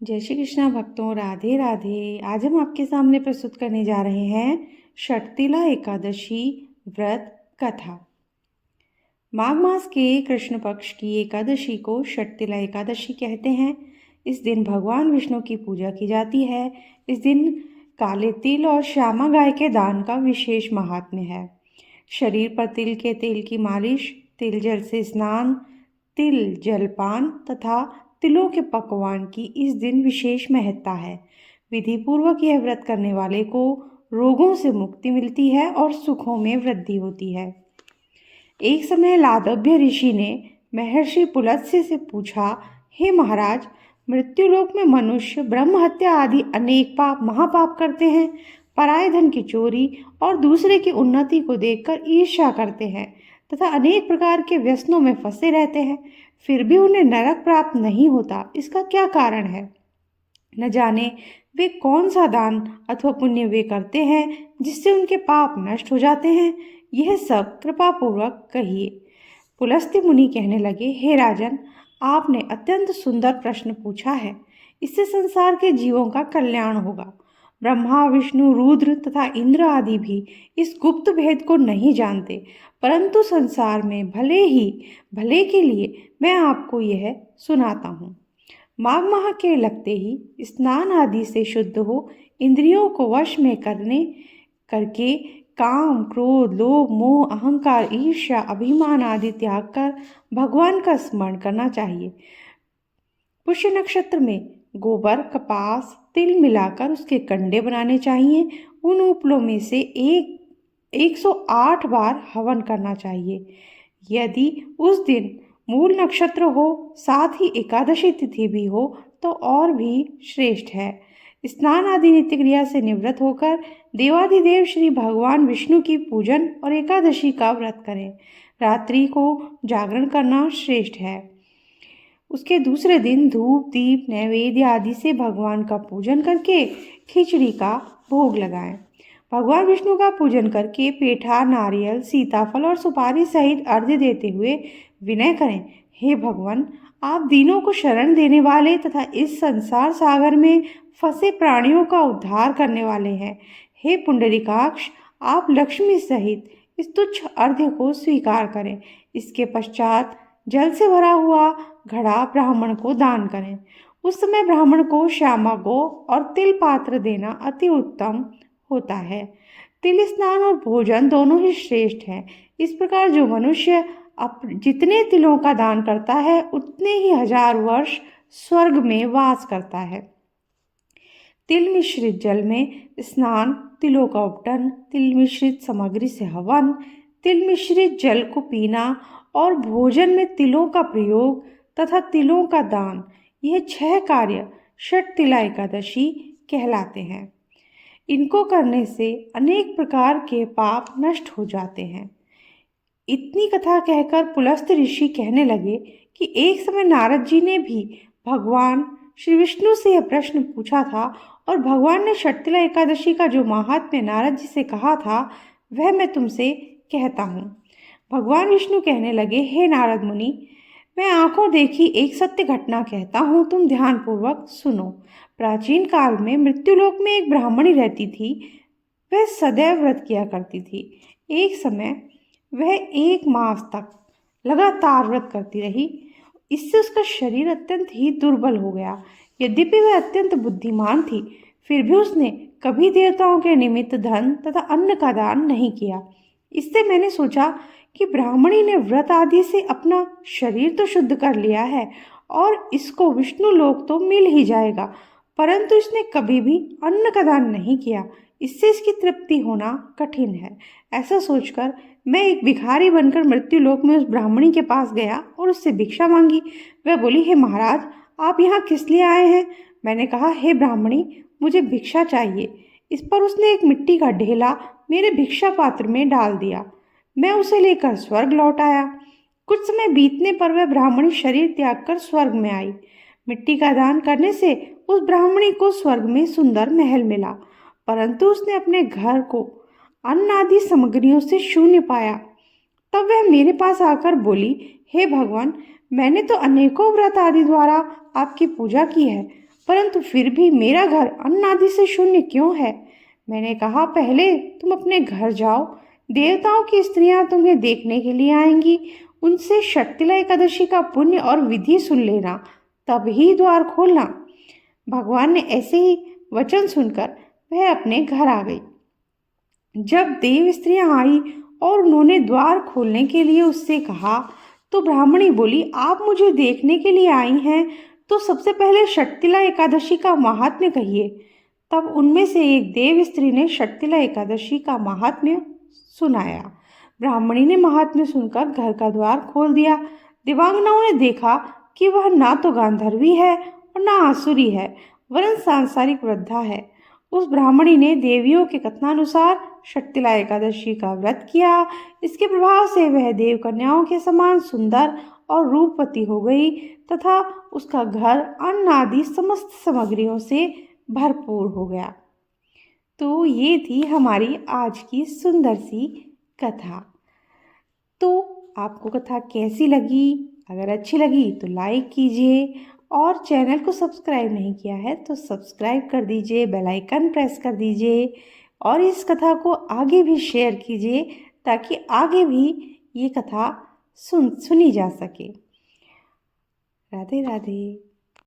जय श्री कृष्णा भक्तों, राधे राधे। आज हम आपके सामने प्रस्तुत करने जा रहे हैं षटतिला एकादशी व्रत कथा। माघ मास के कृष्ण पक्ष की एकादशी को षटतिला एकादशी कहते हैं। इस दिन भगवान विष्णु की पूजा की जाती है। इस दिन काले तिल और श्यामा गाय के दान का विशेष महात्म्य है। शरीर पर तिल के तेल की मालिश, तिल जल से स्नान, तिल जलपान तथा तिलों के पकवान की इस दिन विशेष महत्ता है। विधि पूर्वक यह व्रत करने वाले को रोगों से मुक्ति मिलती है और सुखों में वृद्धि होती है। एक समय लादव्य ऋषि ने महर्षि पुलत्स्य से पूछा, हे महाराज, मृत्युलोक में मनुष्य ब्रह्म हत्या आदि अनेक महापाप करते हैं, पराये धन की चोरी और दूसरे की उन्नति को देखकर ईर्ष्या करते हैं तथा अनेक प्रकार के व्यसनों में फंसे रहते हैं, फिर भी उन्हें नरक प्राप्त नहीं होता। इसका क्या कारण है? न जाने वे कौन सा दान अथवा पुण्य वे करते हैं जिससे उनके पाप नष्ट हो जाते हैं। यह सब कृपा पूर्वक कहिए। पुलस्त्य मुनि कहने लगे, हे राजन, आपने अत्यंत सुंदर प्रश्न पूछा है। इससे संसार के जीवों का कल्याण होगा। ब्रह्मा, विष्णु, रुद्र तथा इंद्र आदि भी इस गुप्त भेद को नहीं जानते, परंतु संसार में भले के लिए मैं आपको यह सुनाता हूँ। माघ माह के लगते ही स्नान आदि से शुद्ध हो इंद्रियों को वश में करके काम, क्रोध, लोभ, मोह, अहंकार, ईर्ष्या, अभिमान आदि त्याग कर भगवान का स्मरण करना चाहिए। पुष्य नक्षत्र में गोबर, कपास, तिल मिलाकर उसके कंडे बनाने चाहिए। उन उपलों में से 108 बार हवन करना चाहिए। यदि उस दिन मूल नक्षत्र हो, साथ ही एकादशी तिथि भी हो तो और भी श्रेष्ठ है। स्नान आदि नित्य क्रिया से निवृत्त होकर देवाधिदेव श्री भगवान विष्णु की पूजन और एकादशी का व्रत करें। रात्रि को जागरण करना श्रेष्ठ है। उसके दूसरे दिन धूप, दीप, नैवेद्य आदि से भगवान का पूजन करके खिचड़ी का भोग लगाएं। भगवान विष्णु का पूजन करके पेठा, नारियल, सीताफल और सुपारी सहित अर्घ्य देते हुए विनय करें, हे भगवान, आप दीनों को शरण देने वाले तथा इस संसार सागर में फंसे प्राणियों का उद्धार करने वाले हैं। हे पुंडरीकाक्ष, आप लक्ष्मी सहित इस तुच्छ अर्घ्य को स्वीकार करें। इसके पश्चात जल से भरा हुआ घड़ा ब्राह्मण को दान करें। उस समय ब्राह्मण को श्यामा गो और तिल पात्र देना अति उत्तम होता है। तिल स्नान और भोजन दोनों ही श्रेष्ठ हैं। इस प्रकार जो मनुष्य जितने तिलों का दान करता है उतने ही 1000 वर्ष स्वर्ग में वास करता है। तिल मिश्रित जल में स्नान, तिलों का उपटन, तिल मिश्रित सामग्री से हवन, तिल मिश्रित जल को पीना और भोजन में तिलों का प्रयोग तथा तिलों का दान, यह 6 कार्य षटतिला एकादशी कहलाते हैं। इनको करने से अनेक प्रकार के पाप नष्ट हो जाते हैं। इतनी कथा कहकर पुलस्त्य ऋषि कहने लगे कि एक समय नारद जी ने भी भगवान श्री विष्णु से यह प्रश्न पूछा था और भगवान ने षटतिला एकादशी का जो महात्म्य नारद जी से कहा था वह मैं तुमसे कहता हूँ। भगवान विष्णु कहने लगे, हे नारद मुनि, मैं आंखों देखी एक सत्य घटना कहता हूँ, तुम ध्यानपूर्वक सुनो। प्राचीन काल में मृत्युलोक में एक ब्राह्मणी रहती थी। वह सदैव व्रत किया करती थी। एक समय वह 1 मास तक लगातार व्रत करती रही। इससे उसका शरीर अत्यंत ही दुर्बल हो गया। यद्यपि वह अत्यंत बुद्धिमान थी, फिर भी उसने कभी देवताओं के निमित्त धन तथा अन्न का दान नहीं किया। इससे मैंने सोचा कि ब्राह्मणी ने व्रत आदि से अपना शरीर तो शुद्ध कर लिया है और इसको विष्णु लोक तो मिल ही जाएगा, परंतु इसने कभी भी अन्न का दान नहीं किया। इससे इसकी तृप्ति होना कठिन है। ऐसा सोचकर मैं एक भिखारी बनकर मृत्युलोक में उस ब्राह्मणी के पास गया और उससे भिक्षा मांगी। वह बोली, हे महाराज, आप यहाँ किस लिए आए हैं? मैंने कहा, हे ब्राह्मणी, मुझे भिक्षा चाहिए। इस पर उसने एक मिट्टी का ढेला मेरे भिक्षा पात्र में डाल दिया। मैं उसे लेकर स्वर्ग लौट आया। कुछ समय बीतने पर वह ब्राह्मणी शरीर त्याग कर स्वर्ग में आई। मिट्टी का दान करने से उस ब्राह्मणी को स्वर्ग में सुंदर महल मिला, परंतु उसने अपने घर को अन्न आदि सामग्रियों से शून्य पाया। तब वह मेरे पास आकर बोली, हे भगवान, मैंने तो अनेकों व्रत आदि द्वारा आपकी पूजा की है, परंतु फिर भी मेरा घर अन्न आदि से शून्य क्यों है? मैंने कहा, पहले तुम अपने घर जाओ, देवताओं की स्त्रियां तुम्हें देखने के लिए आएंगी, उनसे शक्तिला एकादशी का पुण्य और विधि सुन लेना, तब ही द्वार खोलना। भगवान ने ऐसे ही वचन सुनकर वह अपने घर आ गई। जब देव स्त्रियां आई और उन्होंने द्वार खोलने के लिए उससे कहा, तो ब्राह्मणी बोली, आप मुझे देखने के लिए आई हैं, तो सबसे पहले शक्तिला एकादशी का महात्म्य कहिए। तब उनमें से एक देव स्त्री ने शक्तिला एकादशी का महात्म्य सुनाया। ब्राह्मणी ने महात्म्य सुनकर घर का द्वार खोल दिया। दिव्यांगनाओं ने देखा कि वह ना तो गांधर्वी है और ना आसुरी है, वरन सांसारिक वृद्धा है। उस ब्राह्मणी ने देवियों के कथनानुसार शक्तिला एकादशी का व्रत किया। इसके प्रभाव से वह देव कन्याओं के समान सुंदर और रूपवती हो गई तथा उसका घर अन्न आदि समस्त सामग्रियों से भरपूर हो गया। तो ये थी हमारी आज की सुंदर सी कथा। तो आपको कथा कैसी लगी? अगर अच्छी लगी तो लाइक कीजिए, और चैनल को सब्सक्राइब नहीं किया है तो सब्सक्राइब कर दीजिए, बेल आइकन प्रेस कर दीजिए, और इस कथा को आगे भी शेयर कीजिए ताकि आगे भी ये कथा सुनी जा सके। राधे राधे।